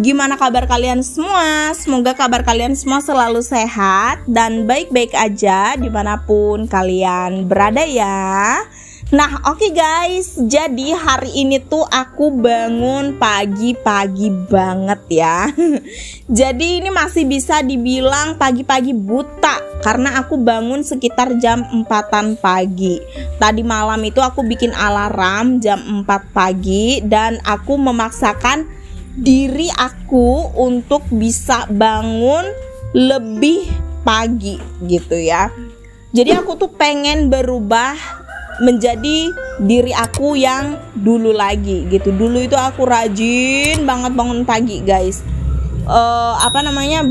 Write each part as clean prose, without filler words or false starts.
Gimana kabar kalian semua? Semoga kabar kalian semua selalu sehat dan baik-baik aja dimanapun kalian berada ya. Nah oke guys, jadi hari ini tuh aku bangun pagi-pagi banget ya. Jadi ini masih bisa dibilang pagi-pagi buta, karena aku bangun sekitar jam 4-an pagi. Tadi malam itu aku bikin alarm jam 4 pagi dan aku memaksakan diri aku untuk bisa bangun lebih pagi gitu ya. Jadi aku tuh pengen berubah menjadi diri aku yang dulu lagi gitu. Dulu itu aku rajin banget bangun pagi guys.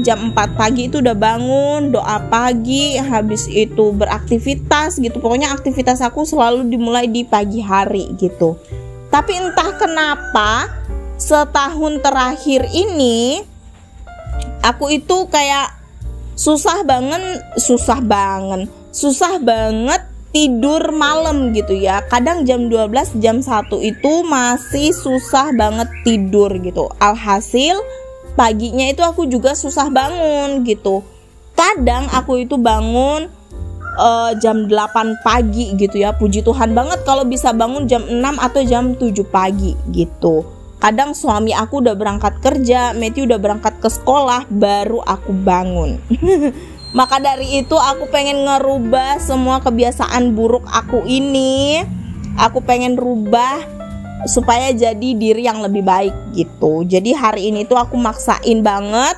Jam 4 pagi itu udah bangun, doa pagi, habis itu beraktivitas gitu. Pokoknya aktivitas aku selalu dimulai di pagi hari gitu. Tapi entah kenapa setahun terakhir ini aku itu kayak susah banget tidur malam gitu ya. Kadang jam 12, jam 1 itu masih susah banget tidur gitu. Alhasil paginya itu aku juga susah bangun gitu. Kadang aku itu bangun jam 8 pagi gitu ya. Puji Tuhan banget kalau bisa bangun jam 6 atau jam 7 pagi gitu. Kadang suami aku udah berangkat kerja, Matthew udah berangkat ke sekolah, baru aku bangun. Maka dari itu aku pengen ngerubah semua kebiasaan buruk aku ini. Aku pengen rubah supaya jadi diri yang lebih baik gitu. Jadi hari ini tuh aku maksain banget.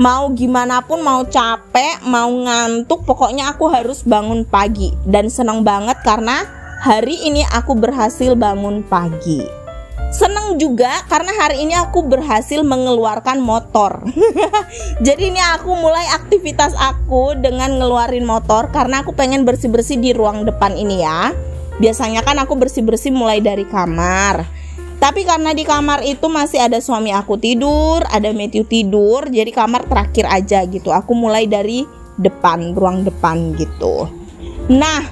Mau gimana pun, mau capek, mau ngantuk, pokoknya aku harus bangun pagi. Dan seneng banget karena hari ini aku berhasil bangun pagi. Seneng juga karena hari ini aku berhasil mengeluarkan motor. Jadi ini aku mulai aktivitas aku dengan ngeluarin motor, karena aku pengen bersih-bersih di ruang depan ini ya. Biasanya kan aku bersih-bersih mulai dari kamar. Tapi karena di kamar itu masih ada suami aku tidur, ada Matthew tidur, jadi kamar terakhir aja gitu. Aku mulai dari depan, ruang depan gitu. Nah,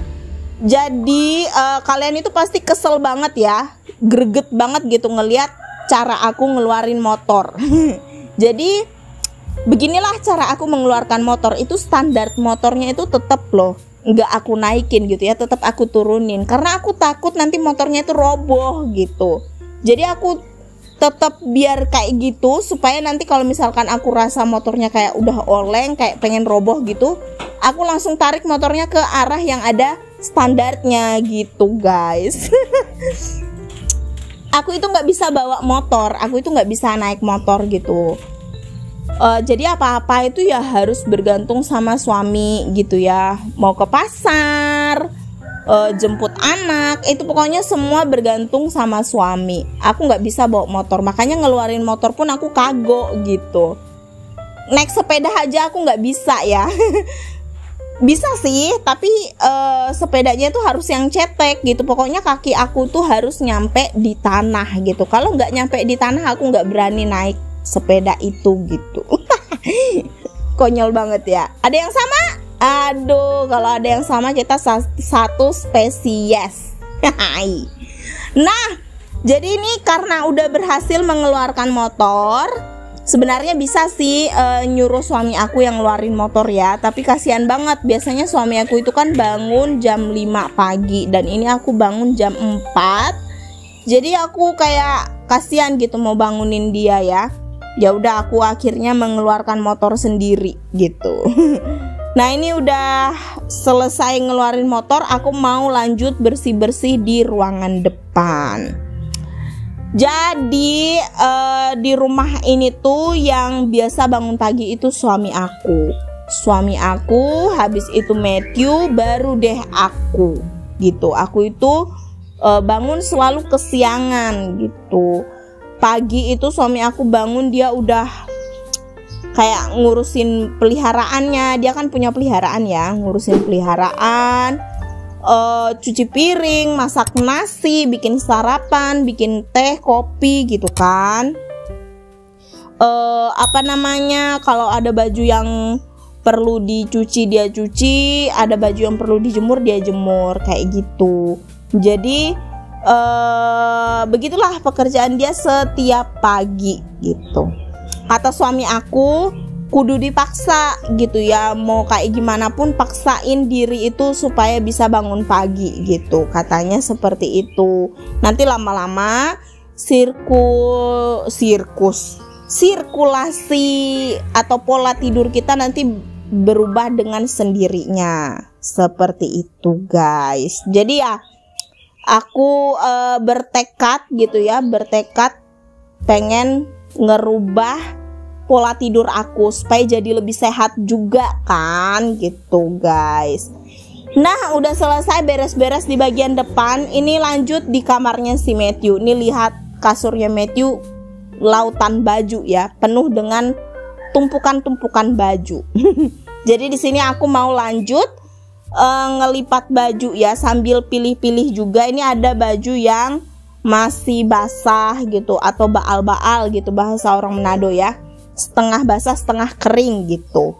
jadi kalian itu pasti kesel banget ya, greget banget gitu ngelihat cara aku ngeluarin motor. Jadi beginilah cara aku mengeluarkan motor. Itu standar motornya itu tetap loh, nggak aku naikin gitu ya, tetap aku turunin karena aku takut nanti motornya itu roboh gitu. Jadi aku tetap biar kayak gitu supaya nanti kalau misalkan aku rasa motornya kayak udah oleng, kayak pengen roboh gitu, aku langsung tarik motornya ke arah yang ada standarnya gitu guys. Aku itu nggak bisa bawa motor, aku itu nggak bisa naik motor gitu. Jadi apa-apa itu ya harus bergantung sama suami gitu ya. Mau ke pasar, jemput anak, itu pokoknya semua bergantung sama suami. Aku nggak bisa bawa motor, makanya ngeluarin motor pun aku kagok gitu. Naik sepeda aja aku nggak bisa ya. Bisa sih, tapi sepedanya tuh harus yang cetek gitu. Pokoknya kaki aku tuh harus nyampe di tanah gitu. Kalau nggak nyampe di tanah aku nggak berani naik sepeda itu gitu. Konyol banget ya. Ada yang sama? Aduh, kalau ada yang sama kita satu spesies. Nah, jadi ini karena udah berhasil mengeluarkan motor. Sebenarnya bisa sih nyuruh suami aku yang ngeluarin motor ya, tapi kasihan banget. Biasanya suami aku itu kan bangun jam 5 pagi dan ini aku bangun jam 4. Jadi aku kayak kasihan gitu mau bangunin dia ya. Ya udah aku akhirnya mengeluarkan motor sendiri gitu. Nah, ini udah selesai ngeluarin motor, aku mau lanjut bersih-bersih di ruangan depan. Jadi di rumah ini tuh yang biasa bangun pagi itu suami aku. Suami aku, habis itu Matthew, baru deh aku gitu. Aku itu bangun selalu kesiangan gitu. Pagi itu suami aku bangun dia udah kayak ngurusin peliharaannya. Dia kan punya peliharaan ya, ngurusin peliharaan, cuci piring, masak nasi, bikin sarapan, bikin teh, kopi gitu kan. Kalau ada baju yang perlu dicuci dia cuci, ada baju yang perlu dijemur dia jemur, kayak gitu. Jadi begitulah pekerjaan dia setiap pagi gitu. kata suami aku kudu dipaksa gitu ya, mau kayak gimana pun paksain diri itu supaya bisa bangun pagi gitu, katanya seperti itu. Nanti lama-lama sirkulasi atau pola tidur kita nanti berubah dengan sendirinya, seperti itu guys. Jadi ya aku bertekad gitu ya, bertekad pengen ngerubah pola tidur aku supaya jadi lebih sehat juga kan gitu guys. Nah udah selesai beres-beres di bagian depan, ini lanjut di kamarnya si Matthew. Ini lihat kasurnya Matthew lautan baju ya, penuh dengan tumpukan-tumpukan baju. Jadi di sini aku mau lanjut ngelipat baju ya, sambil pilih-pilih juga. Ini ada baju yang masih basah gitu atau baal-baal gitu bahasa orang Manado ya, setengah basah setengah kering gitu.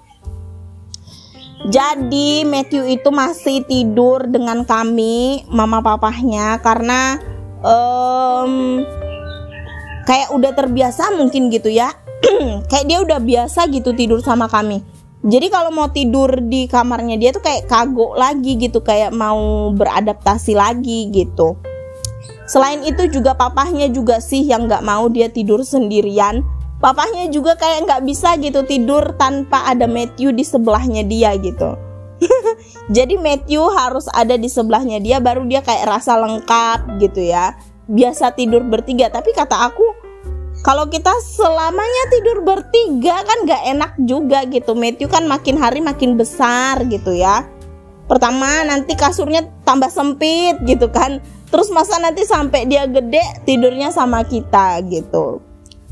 Jadi Matthew itu masih tidur dengan kami mama papahnya karena kayak udah terbiasa mungkin gitu ya. Kayak dia udah biasa gitu tidur sama kami. Jadi kalau mau tidur di kamarnya dia tuh kayak kagok lagi gitu, kayak mau beradaptasi lagi gitu. Selain itu juga papahnya juga sih yang nggak mau dia tidur sendirian. Papahnya juga kayak nggak bisa gitu tidur tanpa ada Matthew di sebelahnya dia gitu. Jadi Matthew harus ada di sebelahnya dia baru dia kayak rasa lengkap gitu ya. Biasa tidur bertiga, tapi kata aku kalau kita selamanya tidur bertiga kan nggak enak juga gitu. Matthew kan makin hari makin besar gitu ya. Pertama nanti kasurnya tambah sempit gitu kan. Terus masa nanti sampai dia gede tidurnya sama kita gitu.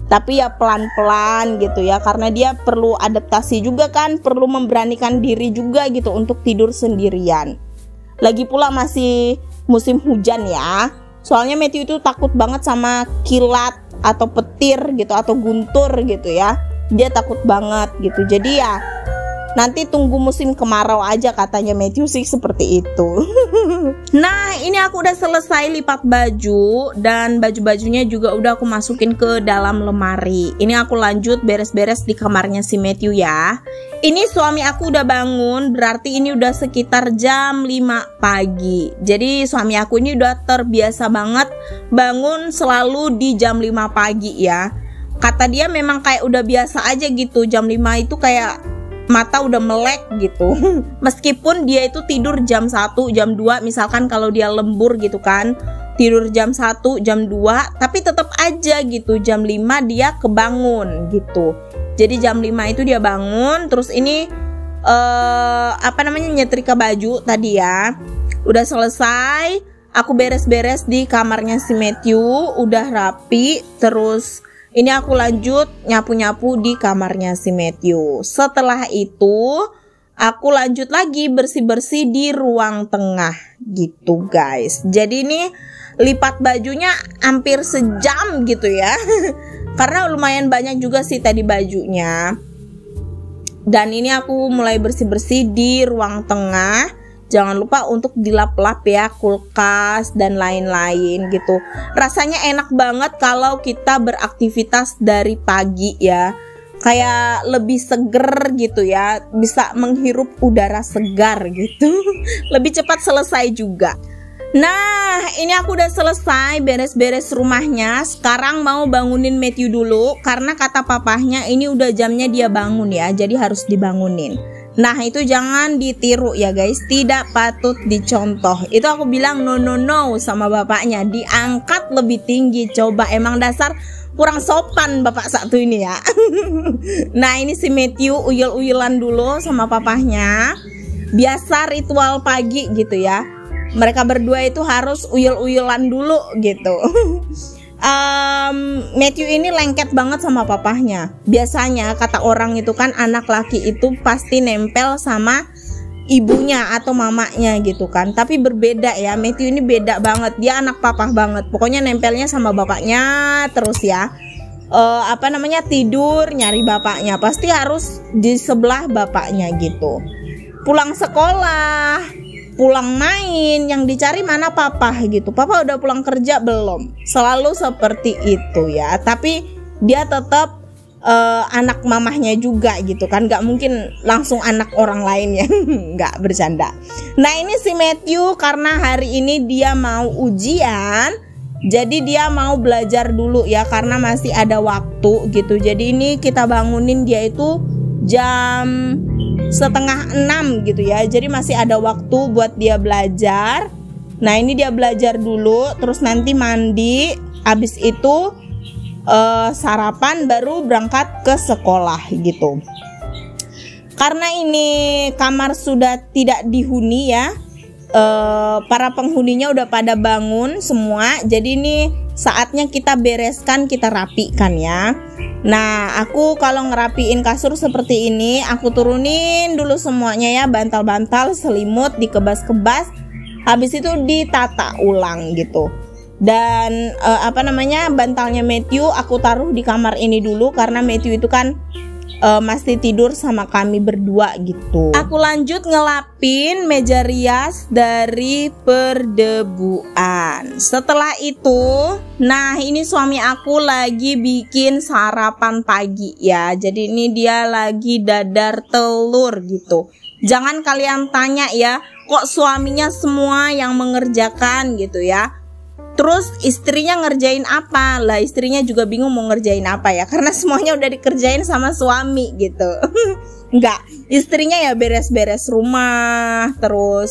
Tapi ya pelan-pelan gitu ya, karena dia perlu adaptasi juga kan, perlu memberanikan diri juga gitu untuk tidur sendirian. Lagi pula masih musim hujan ya, soalnya Matthew itu takut banget sama kilat atau petir gitu atau guntur gitu ya, dia takut banget gitu. Jadi ya nanti tunggu musim kemarau aja katanya Matthew sih seperti itu. Nah ini aku udah selesai lipat baju dan baju-bajunya juga udah aku masukin ke dalam lemari. Ini aku lanjut beres-beres di kamarnya si Matthew ya. Ini suami aku udah bangun, berarti ini udah sekitar jam 5 pagi. Jadi suami aku ini udah terbiasa banget bangun selalu di jam 5 pagi ya. Kata dia memang kayak udah biasa aja gitu, jam 5 itu kayak mata udah melek gitu. Meskipun dia itu tidur jam 1, jam 2 misalkan kalau dia lembur gitu kan, tidur jam 1, jam 2, tapi tetap aja gitu jam 5 dia kebangun gitu. Jadi jam 5 itu dia bangun. Terus ini nyetrika baju tadi ya. Udah selesai, aku beres-beres di kamarnya si Matthew, udah rapi. Terus ini aku lanjut nyapu-nyapu di kamarnya si Matthew. Setelah itu aku lanjut lagi bersih-bersih di ruang tengah gitu guys. Jadi ini lipat bajunya hampir sejam gitu ya. Karena lumayan banyak juga sih tadi bajunya. Dan ini aku mulai bersih-bersih di ruang tengah. Jangan lupa untuk dilap-lap ya, kulkas dan lain-lain gitu. Rasanya enak banget kalau kita beraktivitas dari pagi ya. Kayak lebih seger gitu ya, bisa menghirup udara segar gitu. Lebih cepat selesai juga. Nah ini aku udah selesai beres-beres rumahnya. Sekarang mau bangunin Matthew dulu, karena kata papahnya ini udah jamnya dia bangun ya, jadi harus dibangunin. Nah itu jangan ditiru ya guys, tidak patut dicontoh. Itu aku bilang no sama bapaknya, diangkat lebih tinggi. Coba emang dasar kurang sopan bapak satu ini ya. Nah ini si Matthew uyul-uyulan dulu sama papahnya. Biasa ritual pagi gitu ya, mereka berdua itu harus uyul-uyulan dulu gitu. Matthew ini lengket banget sama papahnya. Biasanya kata orang itu kan anak laki itu pasti nempel sama ibunya atau mamanya gitu kan. Tapi berbeda ya, Matthew ini beda banget. Dia anak papah banget. Pokoknya nempelnya sama bapaknya terus ya. Tidur nyari bapaknya, pasti harus di sebelah bapaknya gitu. Pulang sekolah, pulang main, yang dicari mana papa gitu. Papa udah pulang kerja belum? Selalu seperti itu ya. Tapi dia tetap anak mamahnya juga gitu kan, nggak mungkin langsung anak orang lain ya. Nggak, bercanda. Nah ini si Matthew karena hari ini dia mau ujian, jadi dia mau belajar dulu ya karena masih ada waktu gitu. Jadi ini kita bangunin dia itu jam 5:30 gitu ya, jadi masih ada waktu buat dia belajar. Nah ini dia belajar dulu, terus nanti mandi, habis itu sarapan baru berangkat ke sekolah gitu. Karena ini kamar sudah tidak dihuni ya, para penghuninya udah pada bangun semua, jadi ini saatnya kita bereskan, kita rapikan ya. Nah aku kalau ngerapiin kasur seperti ini, aku turunin dulu semuanya ya, bantal-bantal, selimut dikebas-kebas, habis itu ditata ulang gitu. Dan bantalnya Matthew aku taruh di kamar ini dulu karena Matthew itu kan masih tidur sama kami berdua gitu. Aku lanjut ngelapin meja rias dari perdebuan. Setelah itu, nah ini suami aku lagi bikin sarapan pagi ya. Jadi ini dia lagi dadar telur gitu. Jangan kalian tanya ya, kok suaminya semua yang mengerjakan gitu ya. Terus istrinya ngerjain apa? Lah istrinya juga bingung mau ngerjain apa ya, karena semuanya udah dikerjain sama suami gitu. Enggak, istrinya ya beres-beres rumah, terus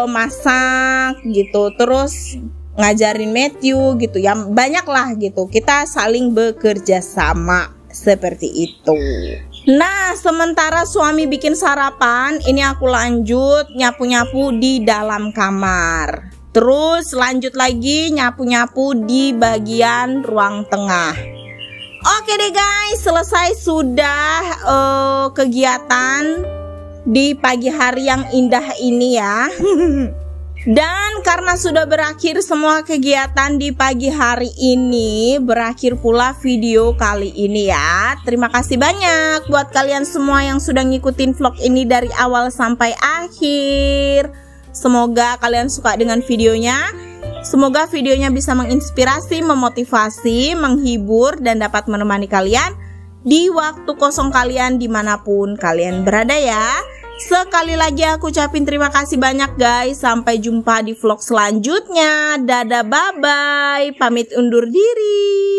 masak gitu, terus ngajarin Matthew gitu ya, banyak lah gitu. Kita saling bekerja sama seperti itu. Nah sementara suami bikin sarapan, ini aku lanjut nyapu-nyapu di dalam kamar. Terus lanjut lagi nyapu-nyapu di bagian ruang tengah. Oke deh guys, selesai sudah kegiatan di pagi hari yang indah ini ya. Dan karena sudah berakhir semua kegiatan di pagi hari ini, berakhir pula video kali ini ya. Terima kasih banyak buat kalian semua yang sudah ngikutin vlog ini dari awal sampai akhir. Semoga kalian suka dengan videonya. Semoga videonya bisa menginspirasi, memotivasi, menghibur, dan dapat menemani kalian di waktu kosong kalian dimanapun kalian berada ya. Sekali lagi aku ucapin terima kasih banyak guys. Sampai jumpa di vlog selanjutnya. Dadah, bye-bye. Pamit undur diri.